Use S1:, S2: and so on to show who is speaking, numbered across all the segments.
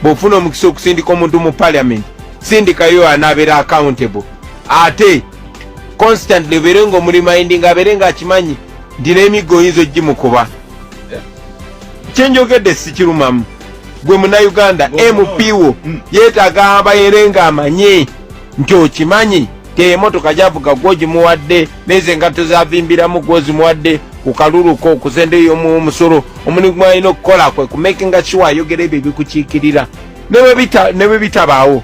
S1: bw'ofuna omukisa okusindika omuntu mu parliament sindikayo anabeera accountable ate constantly obeere nga omurimindi nga abeere nga akimanyi nti n'emiggo oyinza ogimukuba. Kyenjogedde sikirumamu gwe Munnayuganda MP wo yeetaaga abayeere nga amanye nti okimanyi ti emotoka gyavuga gwogimuwadde neze engatto zavimbiramu gwozimuwadde ku kaluluko okuzendeyo mu musolo omulimu gwalina okukola kwe kumakinga sure ayogera ebyo ebikukiikirira ne bwe bitabaawo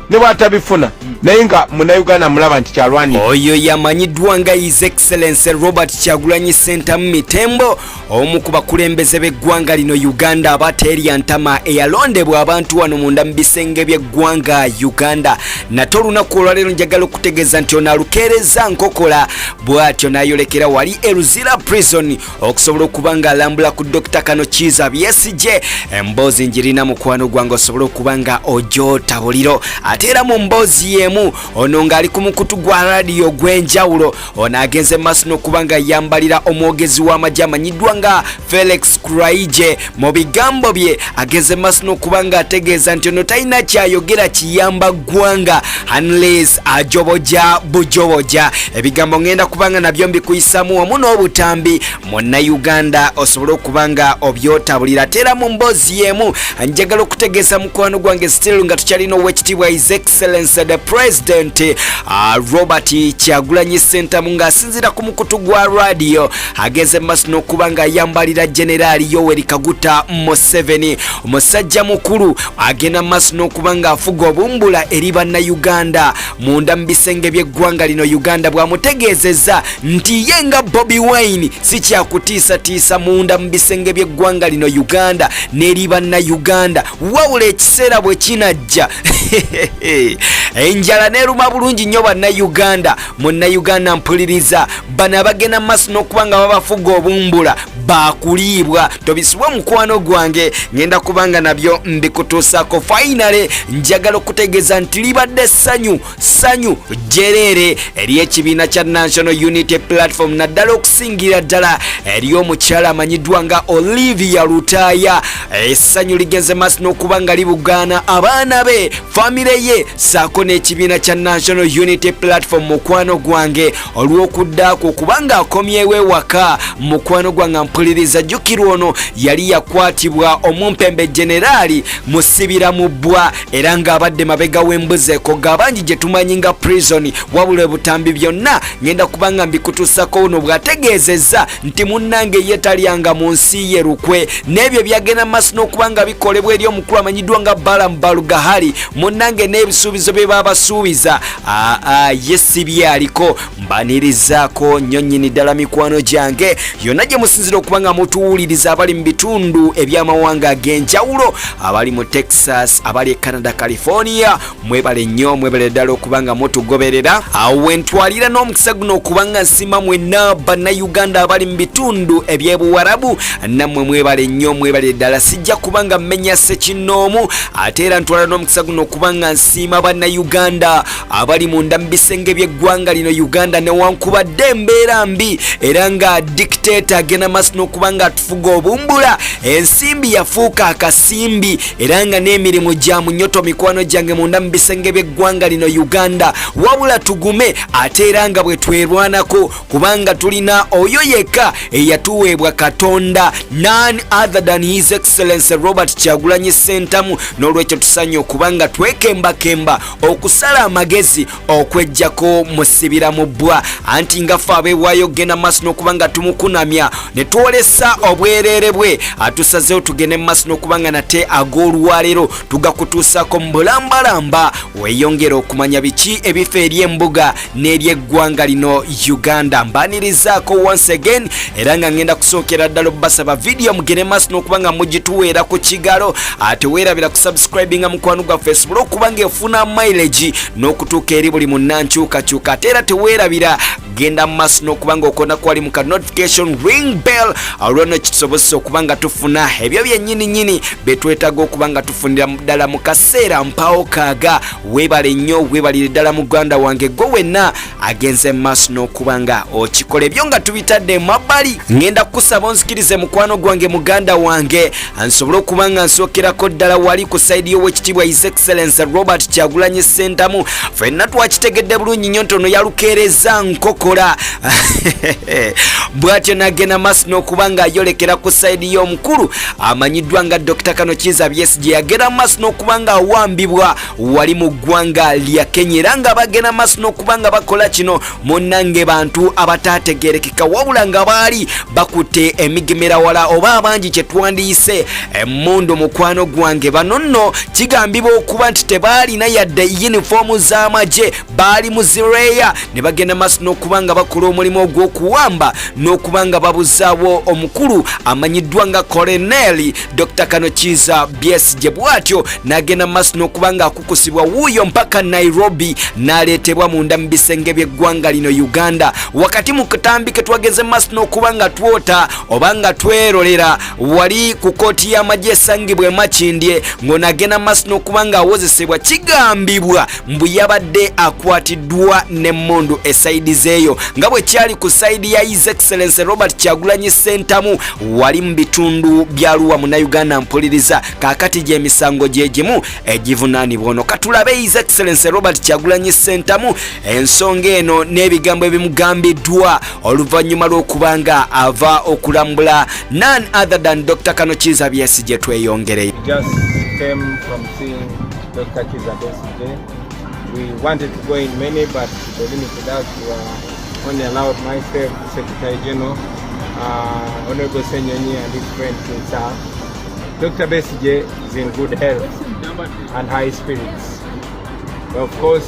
S1: ne bwatabifuna naye nga Munnayuganda mulaba nti kyalwani.
S2: Oyo yamanyiddwa nga His Excellency Robert Kyagulanyi Ssentamu Mitembo, omu ku bakulembeze b'eggwanga lino Uganda abateerya ntama eyalondebwa abantu wano munda mu bisenge by'eggwanga Uganda. Nate olunaku olwaleero njagala okutegeeza nti ono alukeereza nkokola bw'atyo n'ayolekera wali Eluzira prison okusobola okuba nga alambula ku Dr. Kano Kiza Besigye. Emboozi njirina mukwano gwange osobola okuba nga ojoota buliro. Ate era mu mboozi yemu ono ng'ali ku mukutu gwa radiyo gw'enjawulo ono agenze maaso n'okuba nga yambalira omwogezi w'amagye amanyiddwa nga Felix Kuraije. Mu bigambo bye agenze maaso n'okuba nga ategeeza nti ono talina kyayogera kiyamba ggwanga unless ajoboja bujoboja. Ebigambo ngenda kubanga nabyo mbikuyisaamu wamu n'obutambi Munnayuganda osobole okuba nga obyotabulira. Ate era mu mboozi yemu njagala okutegeeza mukwano gwange still nga tukyalina ow'ekitiibwa His Excellency the President Robert Kyagulanyi Ssentamu ng'asinziira ku mukutu gwa radio agenze maaso n'okuba nga ayambalira Generali Yoweri Kaguta Museveni. Omusajja mukulu agenda maaso n'okuba nga afuga obumbula eri Bannayuganda munda mu bisenge by'eggwanga lino Uganda bw'amutegeezezza nti ye nga Bobi Wine si kyakutiisatiisa munda mu bisenge by'eggwanga lino Uganda n'eri Bannayuganda wabula ekiseera bwe kinajja enjala neruma bulungi nnyo Bannayuganda. Munnayuganda mpuliriza bano abagenda mu maaso n'okuba nga babafuga obumbula bakuliibwa. Tobisibwa mukwano gwange ngenda kubanga nabyo mbikutuusako. Finally njagala okutegeeza nti libadde ssanyu jerere eri ekibiina kya National Unity Platform naddala okusingira ddala eri omukyala amanyiddwa nga Olivia Lutaya. Essanyu ligenze maaso n'okuba nga libugaana abaana be famire ye saako n'ekibiina kya National Unity Platform mukwano gwange olw'okuddaako okubanga akomyewo ewaka. Mukwano gwange mpuliriza jjukirwa ono yali yakwatibwa omumpembe Generali musibira mu bbwa era ng'abadde mabega w'embuzi ekoga abangi gye tumanyi nga prison wabula butambi byonna ngenda kubanga mbikutuusako ono bw'ategeezezza nti munnange ye talyanga mu nsi ye lukwe n'ebyo byagenda maaso n'okubanga bikolebwa eri omukulu amanyiddwa nga Balaam Balugahali munnange n'ebisuubizo bye babasuubiza ye si byaliko. Mbanirizaako nnyo nnyini ddala mikwano gyange yonna gye musinzira okuba nga mutuwuliriza abali mu bitundu eby'amawanga ag'enjawulo abali mu Texas abali e Canada California mwebale nnyo mwebale ddala okuba nga mutugoberera. Awo wentwalira n'omukisa guno okuba nga nsima mwenna Bannayuganda abali mu bitundu eby'ebuwarabu nammwe mwebale nnyo mwebale ddala sijja kuba nga mmenya ssekinnoomu. Ate era ntwala n'omukisa guno okuba nga nsiima Bannayuganda abali munda mu bisenge by'eggwanga lino Uganda newankubadde embeera mbi era nga dictator agenda maaso n'okuba nga atufuga obumbula ensimbi yafuuka akasimbi era nga n'emirimu gya munyoto mikwano gyange munda mu bisenge by'eggwanga lino Uganda wabula tugume ate era nga bwe twerwanako kubanga tulina oyo yekka eyatuweebwa Katonda none other than His Excellency Robert Kyagulanyi Ssentamu. N'olwekyo tusanye okuba nga twekembakemba okusala amagezi okwejjako musibira mu bbwa anti nga ffe abeewaayo genda maaso n'okuba nga tumukunamya ne twolesa obwereere bwe atusazeewo tugende maaso n'okuba nga nate ag'olwaleero tugakutuusako mu bulambalamba weeyongera okumanya biki ebifa eri embuga n'ery'eggwanga lino Uganda. Mbanirizaako once again era nga ngenda kusookera ddala obbasaba vidiyo mugende maaso n'okuba nga mugituweera ku kigalo ate weerabira ku subscribinga mukwano gwa Facebook okuba nga efuna mileage n'okutuuka eri buli munnankyukakyuka ate era teweerabira genda mu maaso n'okubanga okona kwali mu ka notification ring bell olwono kitusobozesa okuba nga tufuna ebyo byennyini betwetaaga okuba nga tufunira ddala mu kaseera mpaawo kaaga. Weebale nnyo weebalire ddala muganda wange gwe wenna agenze mu maaso n'okuba nga okikola ebyo nga tubitadde mabbali. Ngenda kukusaba onzikirize mukwano gwange muganda wange nsobole okuba nga nsookerako ddala wali ku sayidi y'owekitiibwa His Excellency Robert Kyagulanyi Ssentamu. Ffenna twakitegedde bulungi nnyo ntono yalukeereza nkokola bw'atyo n'agenda maaso n'okuba nga ayolekera ku sayidi y'omukulu amanyiddwa nga Dr. Kano Kiza Besigye yagenda maaso n'okuba nga awambibwa wali mu ggwanga lya Kenya era nga bagenda maaso n'okuba nga bakola kino munnange bantu abataategeerekeka wabula nga baali bakutte emigemera wala oba abangi kye twandiyise emmundu mukwano gwange. Bano nno kigambibwa okuba nti tebaalina yadde yunifoomu z'amagye baali mu zireya ne bagenda maaso n'okuba nga bakola omulimu ogw'okuwamba n'okuba nga babuzaawo omukulu amanyiddwa nga Colonel Dr. Kano Kiza Besigye. Bw'atyo n'agenda maaso n'okuba nga akukusibwa wuuyo mpaka Nairobi n'aleetebwa munda mu bisenge by'eggwanga lino Uganda. Wakati mu katambi ke twageze maaso n'okuba nga twota oba nga twerolera wali ku kooti y'amagye esangibwa e Makindye ng'onagenda maaso n'okuba nga awozesebwa kigambibwa mbu yabadde akwatiddwa n'emmundu esayidi zeeyo nga bwe kyali ku sayidi ya His Excellency Robert Kyagulanyi Ssentamu wali mu bitundu bya Arua Munnayuganda mpuliriza kaakati gy'emisango gye gimu egivunaanibwa ono. Katulabe His Excellency Robert Kyagulanyi Ssentamu ensonga eno n'ebigambo ebimugambiddwa oluvannyuma lw'okuba nga ava okulambula none other than Dr. Kano Kiza Besigye. Tweyongere.
S1: Just came from seeing Dr. Kiza Besigye. We wanted to go in many, but the limited us were only allowed myself, Secretary General, Honorable Senyonyi and his friends himself. Dr. Besigye is in good health and high spirits. Of course,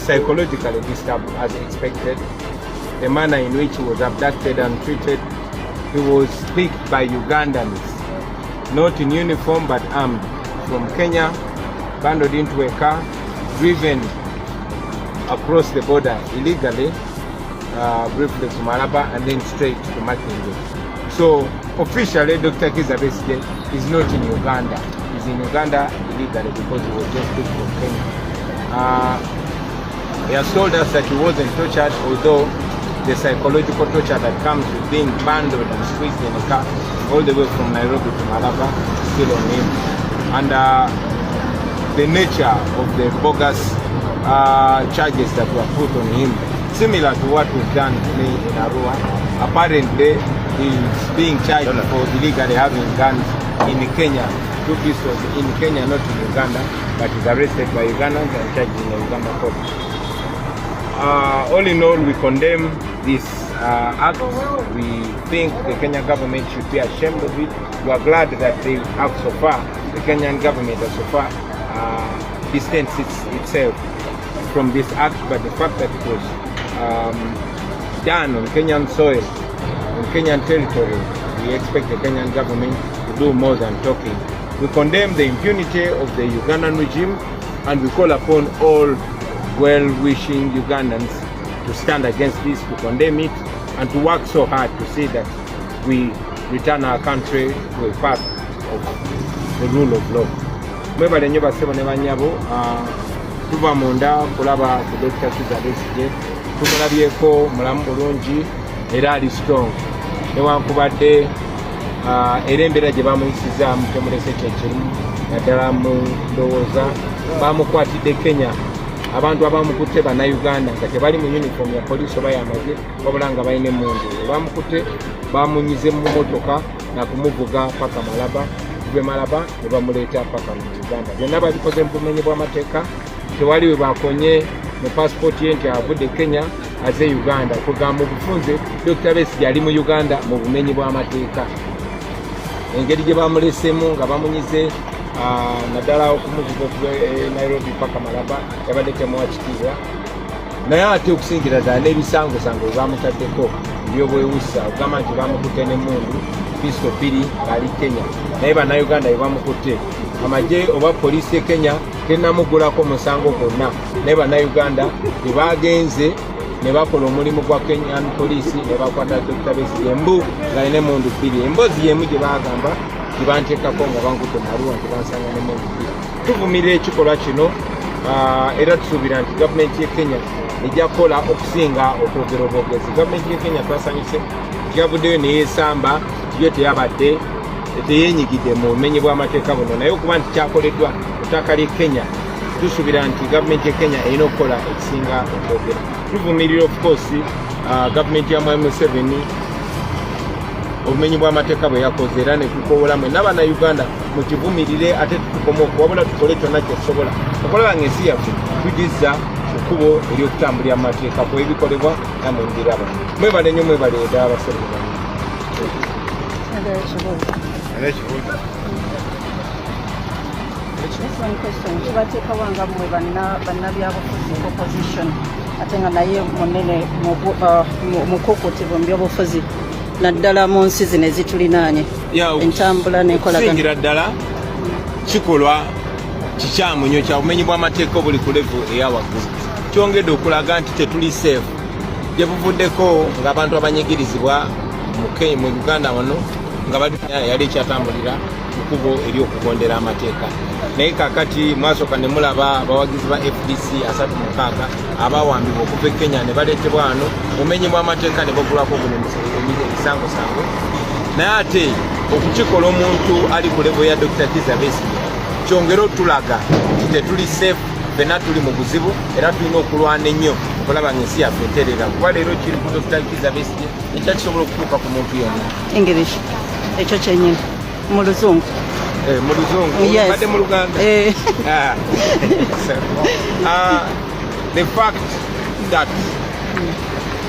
S1: psychologically disturbed as expected. The manner in which he was abducted and treated, he was picked by Ugandans, not in uniform but armed, from Kenya, bundled into a car, driven across the border illegally, briefly to Malaba and then straight to Makindye. So officially Dr. Kiza Besigye is not in Uganda. He's in Uganda illegally because he was just picked from Kenya. He has told us that he wasn't tortured, although the psychological torture that comes with being bundled and squeezed in a car all the way from Nairobi to Malaba is still on him. And the nature of the bogus charges that were put on him, similar to what was done to me in Arua. Apparently, he's being charged for illegally having guns in Kenya, 2 pistols in Kenya, not in Uganda, but he's arrested by Ugandans and charged in the Uganda court. All in all, we condemn this act. We think the Kenyan government should be ashamed of it. We are glad that they have so far, the Kenyan government has so far distanced itself from this act, but the fact that it was done on Kenyan soil, on Kenyan territory, we expect the Kenyan government to do more than talking. We condemn the impunity of the Ugandan regime, and we call upon all well-wishing Ugandans to stand against this, to condemn it, and to work so hard to see that we return our country to a path of the rule of law. Mwebale nnyo basebo ne bannyabo, tuva munda kulaba ku Dr. Kiza Besigye, tumulabyeko mulamu bulungi era ali strong. Newankubadde era embeera gye bamuyisizaamu temulese kyekirimu naddala mu ndowooza bamukwatidde Kenya. Abantu abamukutte bannayuganda nga tebali mu uniform ya poliisi oba yamagye wabula nga balina emmundu. Bamukutte bamunyize mu motoka na kumuvuga paka Malaba, gwe Malaba ne bamuleeta paka mu Uganda. Byonna babikoze mu bumenyi bw'amateeka. Tewali we bakonye mu passport ye nti avudde Kenya aze Uganda. Kugamba mu bufunze Dr. Besigye ali mu Uganda mu bumenyi bw'amateeka. Engeri gye bamulesemu nga bamunyize naddala okumuvuga okuva Nairobi paka Malaba yabadde temuwakitiibwa. Naye ate okusingira ddala n'ebisangosango bwe bamutaddeko ebyobwewussa okugamba nti bamukutte n'emmundu Pistol 2 ali Kenya naye bannayuganda bebamukutte amagye oba poliisi Kenya tenamugulako musango gonna naye bannayuganda tebagenze ne bakola omulimu gwa Kenyan poliisi ne bakwata Dr. Besigye embu ng'alina emmundu 2 emboozi y'emu gye bagamba gye banteekako nga bankutte maluwa nti bansanga n'emmundu 2 tuvumirira ekikolwa kino era tusuubira nti gavumenti y'e Kenya ejja kukola okusinga okwogera obwogezi. Gavumenti y'e Kenya twasanyuse yavuddeyo neyeesamba yo teyabadde teyeenyigidde mu bumenyi bw'amateeka buno naye okuba nti kyakoleddwa ku ttaka ly'e Kenya tusuubira nti gavumenti y'e Kenya erina okukola ekisinga okwogera. Tuvumirira of course gavumenti ya Mwami Museveni obumenyi bw'amateeka bwe yakoze era ne tukoola mwenna bannayuganda mukivumirire ate tukoma wabula tukole kyonna kyetusobola okulaba ng'ensi yaffe tugizza ekkubo ery'okutambulira amateeka ku ebikolebwa namwe mbiraba. Mwebale nnyo mwebale ddala abaserikale bano.
S3: kibateekawo nga mmwe bannabyabufuzi opposition ate nga naye munene mukukuutivu mu byobufuzi naddala mu nsi zino ezitulinaanye entambula n'enkolagana.
S1: Okusingira ddala kikolwa kikyamu nnyo kya bumenyi bw'amateeka obuli ku levu eyawaggulu kyongedde okulaga nti tetuli safe gye buvuddeko ng'abantu abanyigirizibwa mu Uganda wano nga yali ekyatambulira kubo eryokugondera amateeka naye kakati mwasooka ne mulaba abawagizi ba FDC 36 abawambibwa okuva e Kenya ne baleetebwa wano bumenyi bw'amateeka ne bagulwako ebisangosango naye ate okukikola omuntu ali ku levo ya Dr. Kizza Besigye kyongera otulaga nti tetuli safe fenna tuli mu buzibu era tulina okulwana ennyo okulaba ng'ensi yaffe eterera kuba leero kiri ku Dr. Kizza Besigye ekyakisobola okutuuka ku muntu yonna.
S3: English ekyo kyennyini mu luzungu
S1: mu luzungu badde mu Luganda. The fact that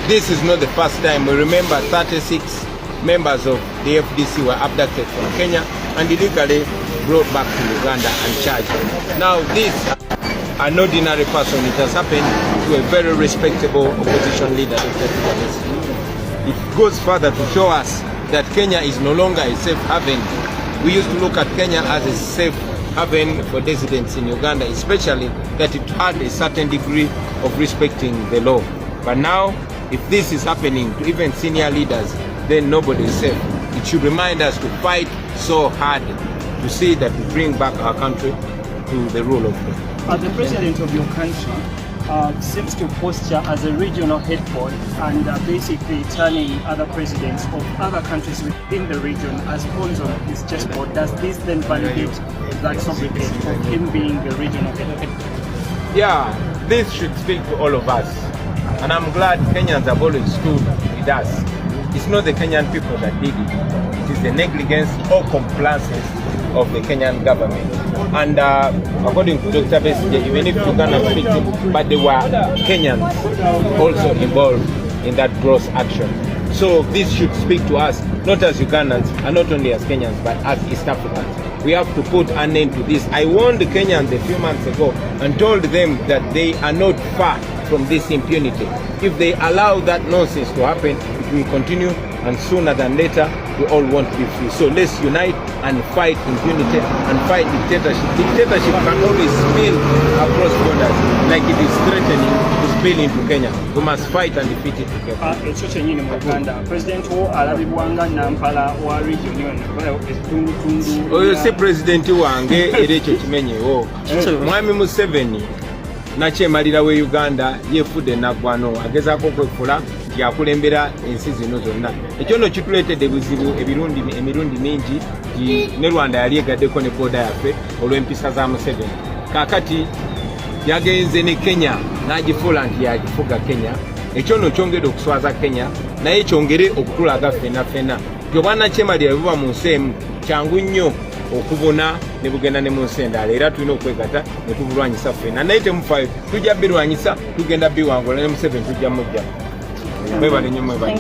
S1: this is not the first time. We remember 36 members of the FDC were abducted from Kenya and illegally brought back to Uganda and charged. Now this an ordinary person, it has happened to a very respectable opposition leader, Dr. Kizza Besigye. It goes further to show us that Kenya is no longer a safe haven. We used to look at Kenya as a safe haven for dissidents in Uganda, especially that it had a certain degree of respecting the law. But now, if this is happening to even senior leaders, then nobody is safe. It should remind us to fight so hard to see that we bring back our country to the rule of law.
S4: The president of your country seems to posture as a regional headboard and basically turning other presidents of other countries within the region as pawns on his chessboard. Does this then validate that sovereignty of him being the regional headboard?
S1: Yeah, this should speak to all of us. And I'm glad Kenyans have always stood with us. It's not the Kenyan people that did it. It is the negligence or compliance of the Kenyan government. And according to Dr. Besigye, even if Uganda was victim, but there were Kenyans also involved in that gross action. So this should speak to us, not as Ugandans, and not only as Kenyans, but as East Africans. We have to put an end to this. I warned the Kenyans a few months ago and told them that they are not far from this impunity. If they allow that nonsense to happen, it will continue, and sooner than later, we all want to be free. So let's unite and fight impunity and fight dictatorship. Dictatorship can always spill across borders, like it is threatening to spill into Kenya. We must fight and defeat it together.
S4: Ekyo kyennyini mu Uganda, President wo alabibwanga Nampala wa region yonna etundutundu.
S1: Oyo si president wange era ekyo kimenyewo. Mwami Museveni nakyemalirawo e Uganda yefudde naggwano agezaako okwekula nti akulembera ensi zino zonna. Ekyo nno kituleetedde buzibu emirundi mingi ne Rwanda yali egaddeko ne booda yaffe olw'empisa za Museveni. Kaakati yagenze ne Kenya n'agifuula nti yagifuga Kenya. Ekyo nno kyongedde okuswaza Kenya naye kyongere okutulaga ffenna nti obwannakyemalira buba mu nsi emu kyangu nnyo okubona ne bugenda ne mu nsi endala era tulina okwegatta ne tubulwanyisa ffenna naye temufaayo tujja birwanyisa tugenda biwangula ne Museveni tujja mujja. Mwebale nnyo mwebale.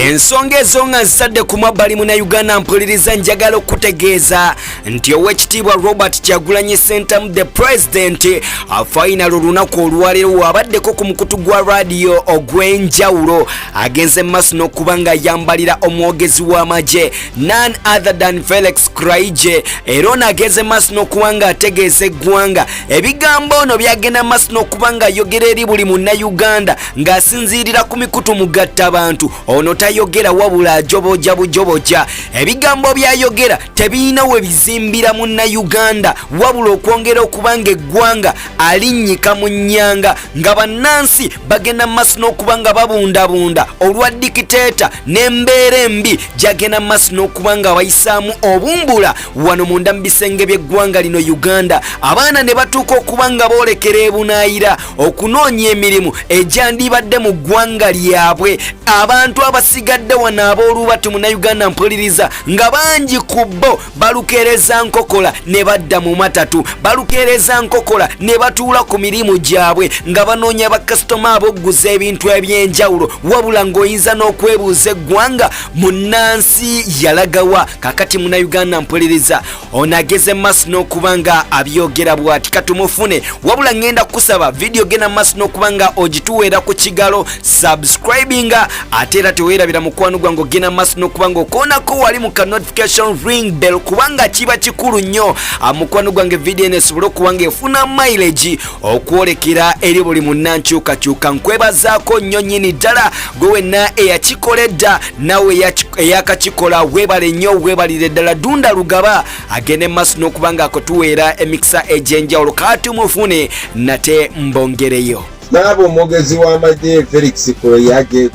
S2: ensonga ezo nga nzisadde ku mabbali Munnayuganda mpuliriza njagala okutegeeza nti Oweekitiibwa Robert Kyagulanyi Ssentamu the President final olunaku olwaleero wabaddeko ku mukutu gwa radio ogw'enjawulo agenze maaso n'okuba nga yambalira omwogezi w'amagye none other than Felix Kraije era ono agenze maaso n'okuba nga ategeeza eggwanga ebigambo ono byagenda maaso n'okuba nga ayogera eri buli Munnayuganda ng'asinziirira ku mikutu mugatta abantu ono tayogera wabula ajoboja bujoboja ebigambo byayogera tebiina we bizimbira Munnayuganda wabula okwongera okuba nga eggwanga alinnyika mu nnyanga nga bannansi bagenda maaso n'okuba nga babundabunda olwa dikiteeta n'embeera embi gyagenda maaso n'okuba nga bayisaamu obumbula wano munda mu bisenge by'eggwanga lino Uganda abaana ne batuuka okuba nga boolekera ebunaayira okunoonya emirimu egyandibadde mu ggwanga lyabwe abantu abasigadde wano ab'olubatu Munnayuganda mpuliriza nga bangi ku bo balukeereza nkokola ne badda mu matatu balukeereza nkokola ne batuula ku mirimu gyabwe nga banoonya bakasitoma ab'okguza ebintu eby'enjawulo wabula ng'oyinza n'okwebuuza eggwanga munnansi yalagawa kakati Munnayuganda mpuliriza ono ageze maaso n'okuba nga abyogera bw'ati katumufune wabula ngenda kusaba vidiyo genda maaso n'okuba nga ogituweera ku kigalo subscribinga ate era teweerabira mukwano gwange ogenda maaso n'okuba nga okoonako wali mu ka notification ring bell kubanga kiba kikulu nnyo mukwano gwange vidiyo eno esobole okuba nga efuna mileage okwolekera eri buli munnankyukakyuka nkwebazaako nnyo nnyini ddala gwe wenna eyakikoledda nawe eyakakikola weebale nnyo weebalire ddala dunda lugaba agende maaso n'okuba nga akotuweera emikisa egy'enjawulo kati mufune nate mbongereyo
S1: naabo omwogezi w'amagye Felix Kraije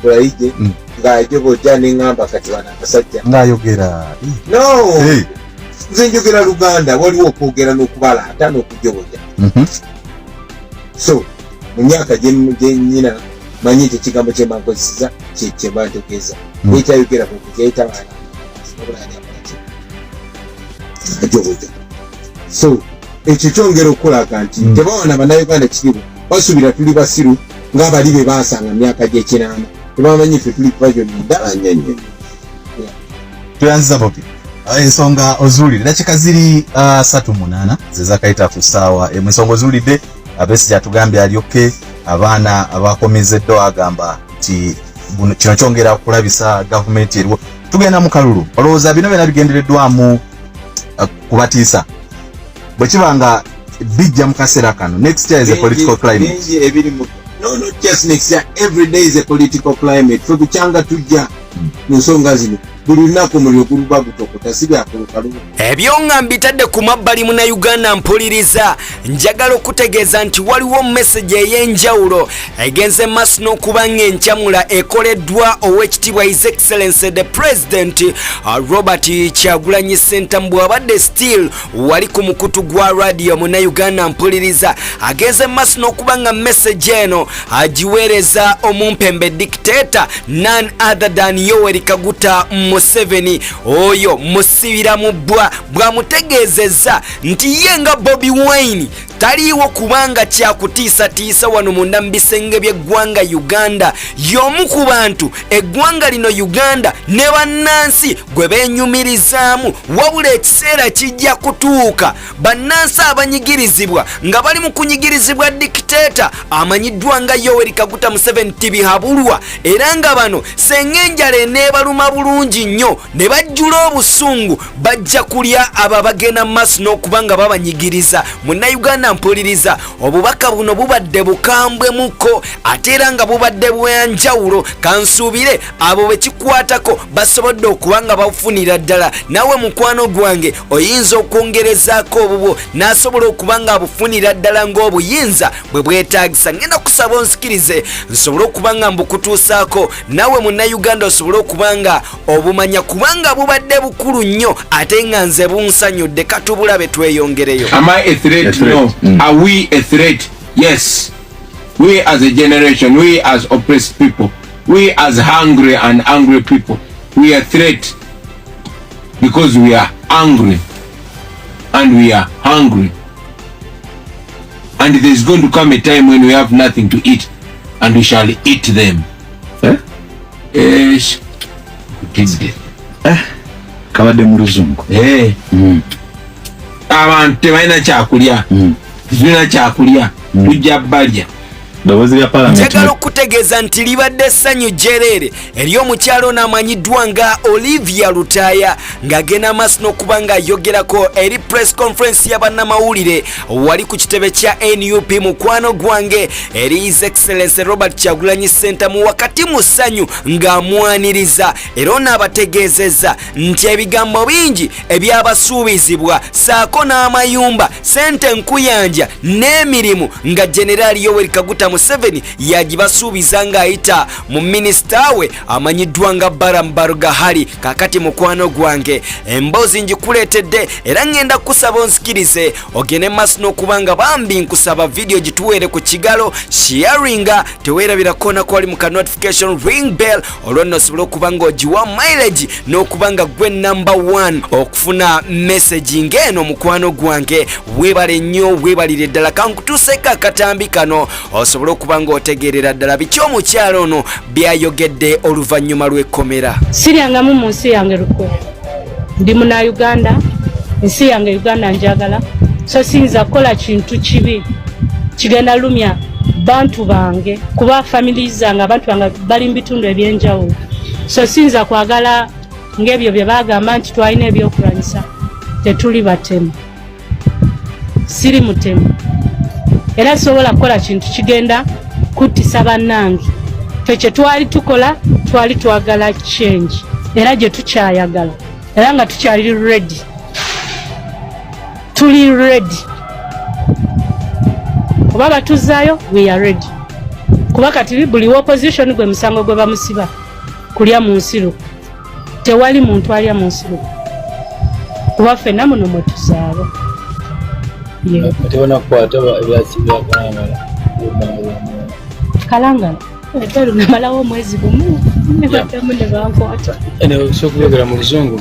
S1: ng'ajoboja n'eŋŋamba kati bano abasajja
S5: ng'ayogera
S1: no nze njogera Luganda waliwo okwogera n'okubalaata n'okujoboja so mu myaka gye nnyina manyi ekyo ekigambo kye mbankozesa kye bantegeeza ekyayogera kukyayita ajoboja so ekyo kyongera okulaga nti tebawana Bannayuganda kiriwo basubira tuli basiru ng'abali be baasanga myaka gy'ekinaana tebamanyi ffe tuli paviyoni ddala nnyo
S5: tuyanziza Bobi ensonga ozuulidde dakiika ziri 38 ze zakayita ku ssaawa ensonga ozuulidde Besigye atugambye alyoke abaana abakomezeddwa agamba nti kino kyongera kulabisa gavumenti eriwo tugenda mu kalulu olowooza bino byonna bigendereddwamu kubatiisa bwe kiba nga bijja mu kaseera kano next year is a political climate
S1: no not just next year every day is a political climate ffe bukyanga tujja mu nsonga zino buli lunaku omuliro guluba gutokota si byakulukalumu
S2: ebyo nga mbitadde ku mabbali Munnayuganda mpuliriza njagala okutegeeza nti waliwo message ey'enjawulo egenze maaso n'okuba ng'enkyamula ekoleddwa Oweekitiibwa His Excellency the President Robert Kyagulanyi Ssentamu bw'abadde still wali ku mukutu gwa radio Munnayuganda mpuliriza agenze maaso n'okuba nga message eno agiweereza omumpembe dictator none other than Yoweri Kaguta Museveni oyo musibira mu bwamutegeezezza nti ye nga Bobi Wine taliiwo kubanga kyakutiisatiisa wano munda mu bisenge by'eggwanga Uganda y'omu ku bantu eggwanga lino Uganda ne bannansi gwe beenyumirizaamu wabula ekiseera kijja kutuuka bannansi abanyigirizibwa nga bali mu kunyigirizibwa dikiteeta amanyiddwa nga Yoweri Kaguta Museveni tibihabulwa era nga bano senga enjala eneebaluma bulungi nnyo ne bajjula obusungu bajja kulya abo bagenda mu maaso n'okuba nga babanyigiriza Munnayuganda mpuliriza obubaka buno bubadde bukambwemuko ate era nga bubadde bwenjawulo kansuubire abo bekikwatako basobodde okuba nga bafunira ddala nawe mukwano gwange oyinza okwongerezaako obubwo n'asobola okuba nga abufunira ddala ng'obuyinza bwe bwetaagisa ngenda kusaba onsikirize nsobole okuba nga mbukutuusaako nawe Munnayuganda osobole okuba nga obumanya kubanga bubadde bukulu nnyo ate nga nze bunsanyudde katubulabe tweyongereyo.
S1: Am I a threat? No. Are we a threat? Yes. We as a generation, we as oppressed people, we as hungry and angry people, we are a threat because we are angry and we are hungry. And there's going to come a time when we have nothing to eat and we shall eat them. akidde
S5: kabadde mu luzungu
S1: abantu tebalina kyakulya tulina kyakulya tujja balya
S2: njagala okutegeeza nti libadde essanyu jjereere ery'omukyalo n'amanyiddwa nga Olivia Lutaya ng'agenda maaso n'okuba ng'ayogerako eri press conference y'abannamawulire wali ku kitebe kya NUP mukwano gwange eri His Excellency Robert Kyagulanyi Ssentamu wakati mu ssanyu ng'amwaniriza era onaabategeezezza nti ebigambo bingi ebyabasuubizibwa saako n'amayumba ssente nkuyanja n'emirimu nga Generali Yoweri Kaguta Museveni yagibasuubiza ng'ayita mu minisita we amanyiddwa nga Barambagahali. Kakati mukwano gwange emboozi ngikuleetedde era ngenda kusaba onsikirize ogende maaso n'okuba nga bambi nkusaba video gituweere ku kigalo sharinga teweerabirako nakwali mu ka notification ring bell olwo nno osobole okuba nga ogiwa mileage n'okuba nga gwe number 1 okufuna message ng'eno mukwano gwange. Weebale nnyo weebalire ddala kankutuuseko akatambi kano osobole okuba nga otegeerera ddala biki omukyalo ono byayogedde oluvannyuma lw'ekkomera.
S6: Siryangamu mu nsi yange luko ndi muna Uganda, ensi yange Uganda njagala, so siyinza kukola kintu kibi kigenda lumya bantu bange kuba family zange abantu bange bali mu bitundu ebyenjawulo, so siyinza kwagala ng'ebyo bye bagamba nti twalina ebyokulwanyisa tetuli batemu. Siri mutemu era sobola kukola kintu kigenda kuttisa bannange. Ffe kye twali tukola twali twagala change era gye tukyayagala era nga tukyali ready, tuli ready kuba batuzaayo we are ready kuba kati buli opposition gwe musango gwe bamusiba kulya mu nsiru, tewali muntu alya mu nsiru kuba ffenna muno mwe tuzaabo. Kalangala namalawo omwezi gumu nebaddamu ne bankwata.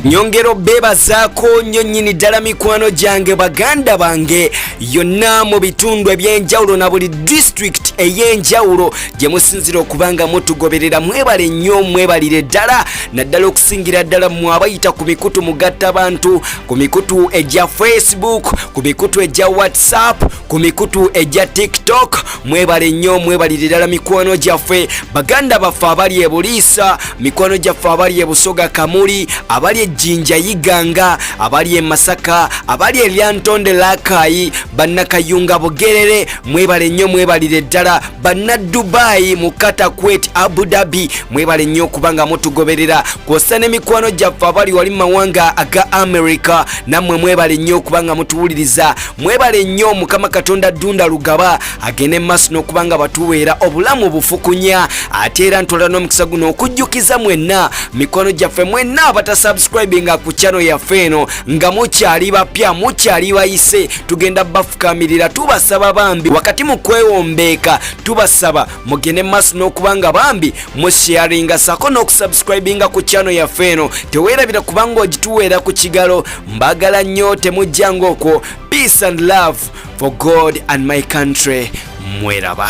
S2: Nyongero beebazaako nnyo nnyini ddala mikwano gyange baganda bange yonna mu bitundu ebyenjawulo na buli district ey'enjawulo gye musinzira okuba nga mutugoberera. Mwebale nnyo mwebalire ddala naddala okusingira ddala mmwe abayita ku mikutu mugattabantu, ku mikutu egya Facebook, ku mikutu egya WhatsApp, ku mikutu egya TikTok. Mwebale nnyo mwebalire ddala mikwano gyaffe baganda baffe abali e Buliisa, mikwano gyaffe abali e Busoga Kamuli, abali e Jinja Yiganga, abali e Masaka, abali e Lyantonde Lakayi, bannakayunga Bugerere. Mwebale nnyo mwebalire ddala banna Dubai, Mukata, Kuwait, Abu Dhabi. Mwebale nnyo kubanga mutugoberera kw'ossa ne mikwano gyaffe abali wali mawanga aga America. Nammwe mwebale nnyo kubanga mutuwuliriza. Mwebale nnyo Mukama Katonda Dunda Lugaba agende maaso n'okubanga batuweera obulamu bufukunya ate era ntola n'omukisa guno okujjukiza mwenna mikono gyaffe mwenna abatasubscribinga ku channel yaffe eno nga mukyali bapya mukyali bayise tugenda bafukamirira. Tubasaba bambi wakati mu kwewombeeka tubasaba mugende maaso n'okubanga bambi musharinga sako n'okusubscribinga ku channel yaffe eno. Teweerabira kubanga ogituweera ku kigalo. Mbagala nnyo temujjanga okwo. Peace and love for God and my country. Mweraba.